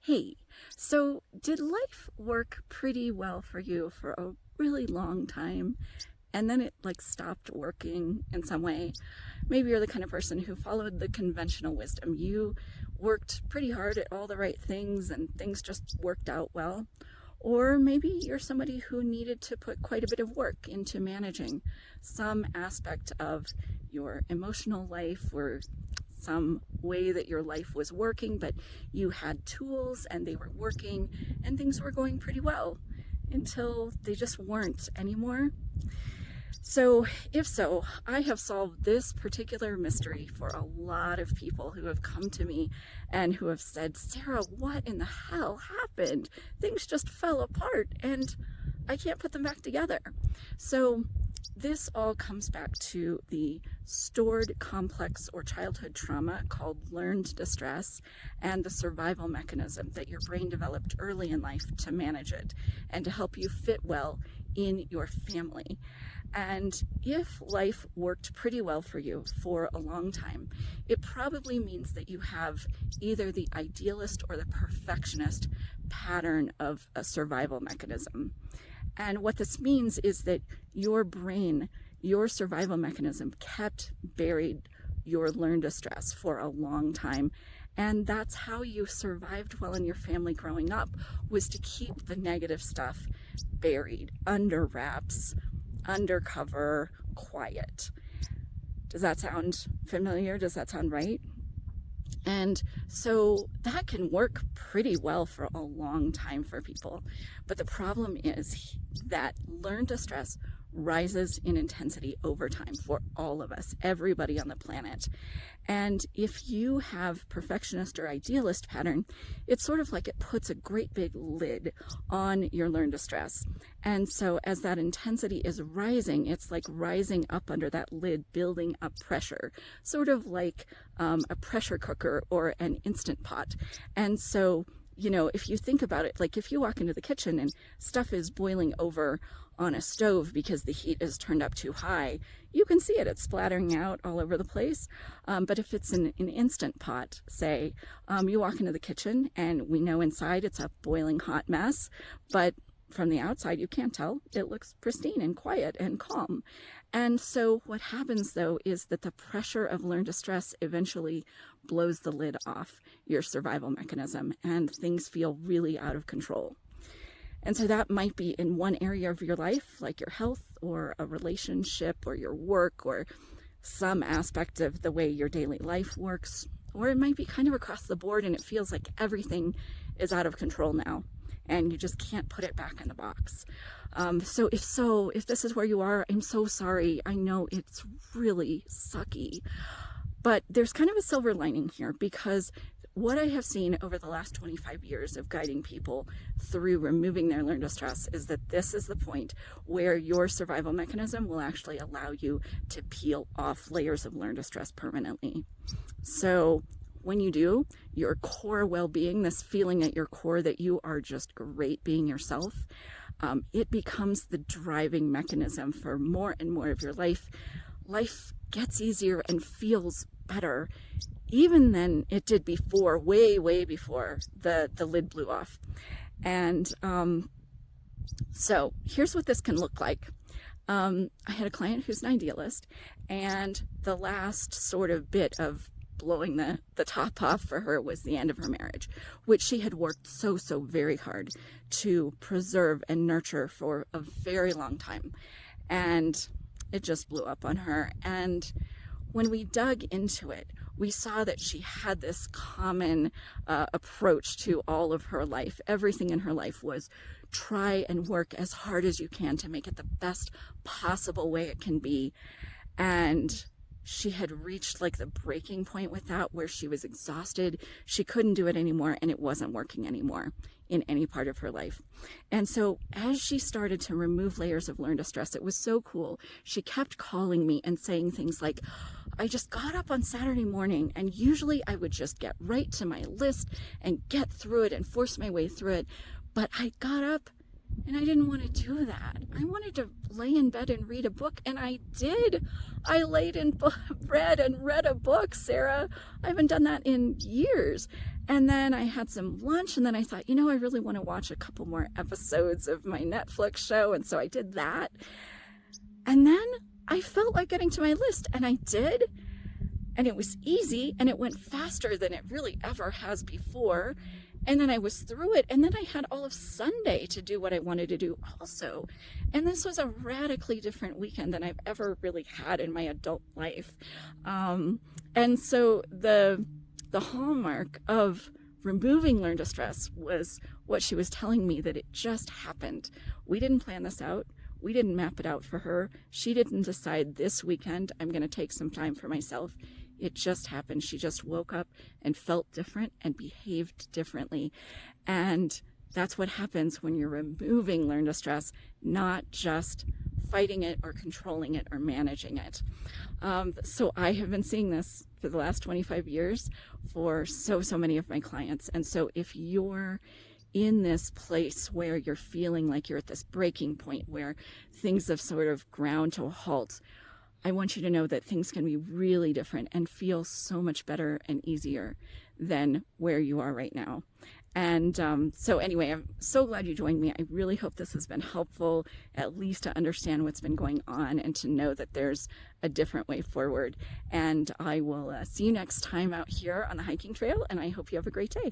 Hey, so did life work pretty well for you for a really long time and then it like stopped working in some way? Maybe you're the kind of person who followed the conventional wisdom. You worked pretty hard at all the right things and things just worked out well. Or maybe you're somebody who needed to put quite a bit of work into managing some aspect of your emotional life or some way that your life was working, but you had tools and they were working and things were going pretty well until they just weren't anymore. So, if so, I have solved this particular mystery for a lot of people who have come to me and who have said, Sarah, what in the hell happened? Things just fell apart and I can't put them back together. So, this all comes back to the stored complex or childhood trauma called learned distress and the survival mechanism that your brain developed early in life to manage it and to help you fit well in your family. And if life worked pretty well for you for a long time, it probably means that you have either the idealist or the perfectionist pattern of a survival mechanism. And what this means is that your brain, your survival mechanism, kept buried your learned distress for a long time. And that's how you survived well in your family growing up, was to keep the negative stuff buried, under wraps, undercover, quiet. Does that sound familiar? Does that sound right? And so that can work pretty well for a long time for people. But the problem is that learned distress rises in intensity over time for all of us, everybody on the planet. And if you have perfectionist or idealist pattern, it's sort of like it puts a great big lid on your learned distress. And so as that intensity is rising, it's like rising up under that lid, building up pressure, sort of like a pressure cooker or an Instant Pot. And so, if you think about it, like if you walk into the kitchen and stuff is boiling over on a stove because the heat is turned up too high, you can see it. It's splattering out all over the place. But if it's an Instant Pot, say, you walk into the kitchen and we know inside it's a boiling hot mess, but from the outside, you can't tell. It looks pristine and quiet and calm. And so what happens, though, is that the pressure of learned distress eventually blows the lid off your survival mechanism and things feel really out of control. And so that might be in one area of your life, like your health or a relationship or your work or some aspect of the way your daily life works. Or it might be kind of across the board and it feels like everything is out of control now and you just can't put it back in the box. If this is where you are, I'm so sorry. I know it's really sucky, but there's kind of a silver lining here, because what I have seen over the last 25 years of guiding people through removing their learned distress is that this is the point where your survival mechanism will actually allow you to peel off layers of learned distress permanently. So when you do, your core well-being, this feeling at your core that you are just great being yourself, it becomes the driving mechanism for more and more of your life. Life gets easier and feels better even than it did before, way before the lid blew off. And so here's what this can look like. I had a client who's an idealist, and the last sort of bit of blowing the top off for her was the end of her marriage, which she had worked so very hard to preserve and nurture for a very long time. And it just blew up on her. And when we dug into it, we saw that she had this common approach to all of her life. Everything in her life was try and work as hard as you can to make it the best possible way it can be. And she had reached like the breaking point with that, where she was exhausted. She couldn't do it anymore, and it wasn't working anymore in any part of her life. And so as she started to remove layers of learned distress, it was so cool. She kept calling me and saying things like, I just got up on Saturday morning and usually I would just get right to my list and get through it and force my way through it. But I got up and I didn't want to do that. I wanted to lay in bed and read a book, and I did. I laid in bed and read a book, Sarah. I haven't done that in years. And then I had some lunch, and then I thought, I really want to watch a couple more episodes of my Netflix show. And so I did that. And then I felt like getting to my list, and I did. And it was easy, and it went faster than it really ever has before. And then I was through it, and then I had all of Sunday to do what I wanted to do also. And this was a radically different weekend than I've ever really had in my adult life. And so the hallmark of removing learned distress was what she was telling me, that it just happened. We didn't plan this out. We didn't map it out for her. She didn't decide this weekend I'm going to take some time for myself. It just happened. She just woke up and felt different and behaved differently. And that's what happens when you're removing learned distress, not just fighting it or controlling it or managing it. So I have been seeing this for the last 25 years for so many of my clients. And so if you're in this place where you're feeling like you're at this breaking point where things have sort of ground to a halt, I want you to know that things can be really different and feel so much better and easier than where you are right now. And so anyway, I'm so glad you joined me. I really hope this has been helpful, at least to understand what's been going on and to know that there's a different way forward. And I will see you next time out here on the hiking trail, and I hope you have a great day.